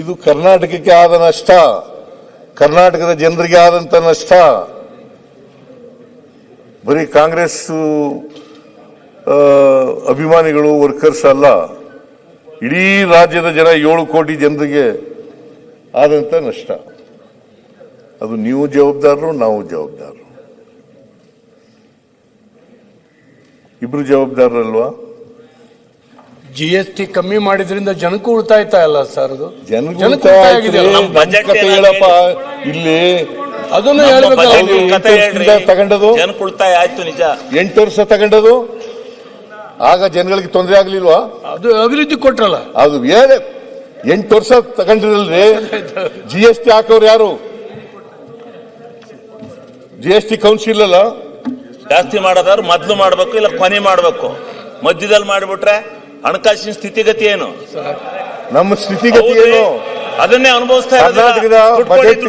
ಇದು ಕರ್ನಾಟಕಕ್ಕೆ ಆದ ನಷ್ಟ, ಕರ್ನಾಟಕದ ಜನರಿಗೆ ಆದಂತ ನಷ್ಟ. ಬರೀ ಕಾಂಗ್ರೆಸ್ ಅಭಿಮಾನಿಗಳು ವರ್ಕರ್ಸ್ ಅಲ್ಲ, ಇಡೀ ರಾಜ್ಯದ ಜನ 7 ಕೋಟಿ ಜನರಿಗೆ ಆದಂತ ನಷ್ಟ. ಅದು ನೀವು ಜವಾಬ್ದಾರರು, ನಾವು ಜವಾಬ್ದಾರರು, ಇಬ್ರು ಜವಾಬ್ದಾರರಲ್ವಾ? GST ಕಮ್ಮಿ ಮಾಡಿದ್ರಿಂದ ಜನಕ್ಕೂ ಉಳಿತಾಯ ಅಲ್ಲ ಸರ್, ಅದು ಜನಕ್ಕೂ ಉಳಿತಾಯ ಹೇಳಪ್ಪ. ಇಲ್ಲಿ ಅದನ್ನು ತಗೊಂಡದು ಜನಕ್ಕೆ ಉಳಿತಾಯ ಆಯ್ತು, ನಿಜ. 8 ವರ್ಷ ತಗೊಂಡದು, ಆಗ ಜನಗಳಿಗೆ ತೊಂದರೆ ಆಗ್ಲಿಲ್ವಾ? ಅದು ಅಭಿವೃದ್ಧಿ ಕೊಟ್ರಲ್ಲ, ಅದು ಬೇರೆ. 8 ವರ್ಷ ತಗೊಂಡ್ರಲ್ರಿ. GST ಹಾಕೋರು ಯಾರು? GST ಕೌನ್ಸಿಲ್ ಅಲ್ಲ. ಜಾಸ್ತಿ ಮಾಡೋದಾದ್ರು ಮೊದ್ಲು ಮಾಡ್ಬೇಕು, ಇಲ್ಲ ಕೊನೆ ಮಾಡ್ಬೇಕು. ಮಧ್ಯದಲ್ಲಿ ಮಾಡಿಬಿಟ್ರೆ ಹಣಕಾಸಿನ ಸ್ಥಿತಿಗತಿ ಏನು? ನಮ್ಮ ಸ್ಥಿತಿಗತಿ ಏನು? ಅದನ್ನೇ ಅನುಭವಿಸ್ತಾ ಕರ್ನಾಟಕದ ಬಜೆಟ್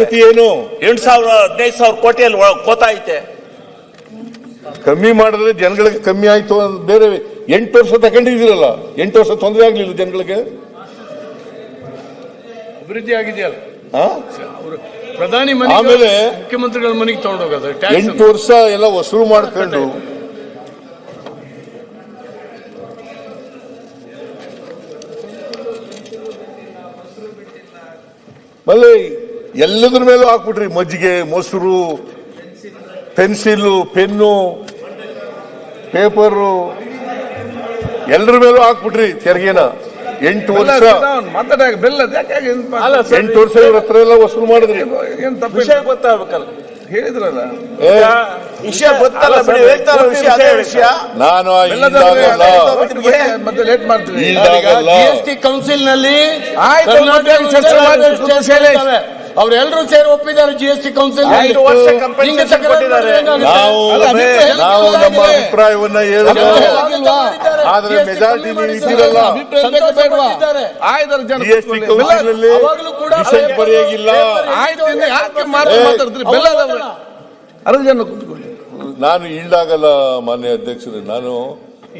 ಗತಿ ಏನು? 8,000-15,000 ಕೋಟಿಯಲ್ಲಿ ಕೋತಾ ಐತೆ. ಕಮ್ಮಿ ಮಾಡಿದ್ರೆ ಜನಗಳಿಗೆ ಕಮ್ಮಿ ಆಯ್ತು ಬೇರೆ. 8 ವರ್ಷ ತಗೊಂಡಿದ್ದೀರಲ್ಲ, 8 ವರ್ಷ ತೊಂದರೆ ಆಗ್ಲಿಲ್ಲ ಜನಗಳಿಗೆ? ಅಭಿವೃದ್ಧಿ ಆಗಿದೆಯಲ್ಲ. ಪ್ರಧಾನಿ ಆಮೇಲೆ ಮುಖ್ಯಮಂತ್ರಿಗಳ ಮನೆಗೆ ತಗೊಂಡೋಗೋದು 8 ವರ್ಷ ಎಲ್ಲ ವಸೂಲು ಮಾಡ್ಕೊಂಡು ಮళ్ళీ ಎಲ್ಲದ್ರ ಮೇಲೂ ಹಾಕ್ಬಿಟ್ರಿ. ಮಜ್ಜಿಗೆ, ಮೊಸರು, ಪೆನ್ಸಿಲ್, ಪೆನ್ನು, ಪೇಪರು ಎಲ್ಲರ ಮೇಲೂ ಹಾಕ್ಬಿಟ್ರಿ ತೆರಿಗೆನ. 8 ವರ್ಷ 8 ವರ್ಷ ಇವ್ರ ಹತ್ರ ಎಲ್ಲ ವಸೂಲು ಮಾಡಿದ್ರಿ. ವಿಷಯ ಗೊತ್ತಾಗಬೇಕಲ್ಲ, ಹೇಳಿದ್ರಲ್ಲ ವಿಷಯ ಗೊತ್ತಲ್ಲ ಬಿಡಿ, ಹೇಳ್ತಾರ ವಿಷಯ. ನಾನು GST ಕೌನ್ಸಿಲ್ ನಲ್ಲಿ ಅವರೆಲ್ಲರೂ ಸೇರಿ ಒಪ್ಪಿದ್ದಾರೆ. GST ಕೌನ್ಸಿಲ್ ನಾವು ನಮ್ಮ ಅಭಿಪ್ರಾಯವನ್ನ ಹೇಳಿದ್ರು, ಆದ್ರೆ ಮೆಜಾರಿಟಿ ಇದ್ದೀರಲ್ಲ. GST ಕೌನ್ಸಿಲ್ ನಲ್ಲಿ ವಿಷಯ ಬರೆಯಾಗಿಲ್ಲ. ನಾನು ಈಲ್ಡಾಗಲ್ಲ ಮಾನ್ಯ ಅಧ್ಯಕ್ಷರೇ, ನಾನು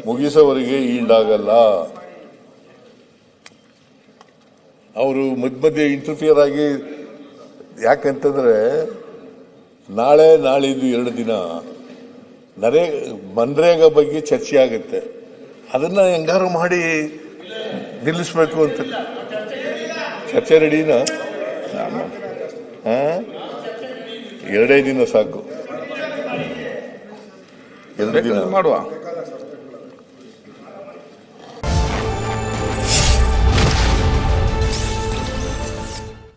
ಮುಗಿಸೋವರೆಗೆ ಈಲ್ಡಾಗಲ್ಲ. ಅವರು ಮಧ್ಯೆ ಇಂಟರ್ಫಿಯರ್ ಆಗಿ, ಯಾಕಂತಂದ್ರೆ ನಾಳೆ ನಾಳಿದ್ದು 2 ದಿನ ಮನ್ರೇಗಾ ಬಗ್ಗೆ ಚರ್ಚೆ ಆಗುತ್ತೆ. ಅದನ್ನ ಹೆಂಗಾರು ಮಾಡಿ ನಿಲ್ಲಿಸ್ಬೇಕು ಅಂತ. ಚರ್ಚೆ ರೆಡಿನಾ? 2 ದಿನ ಸಾಕು, 2 ದಿನ ಮಾಡುವ.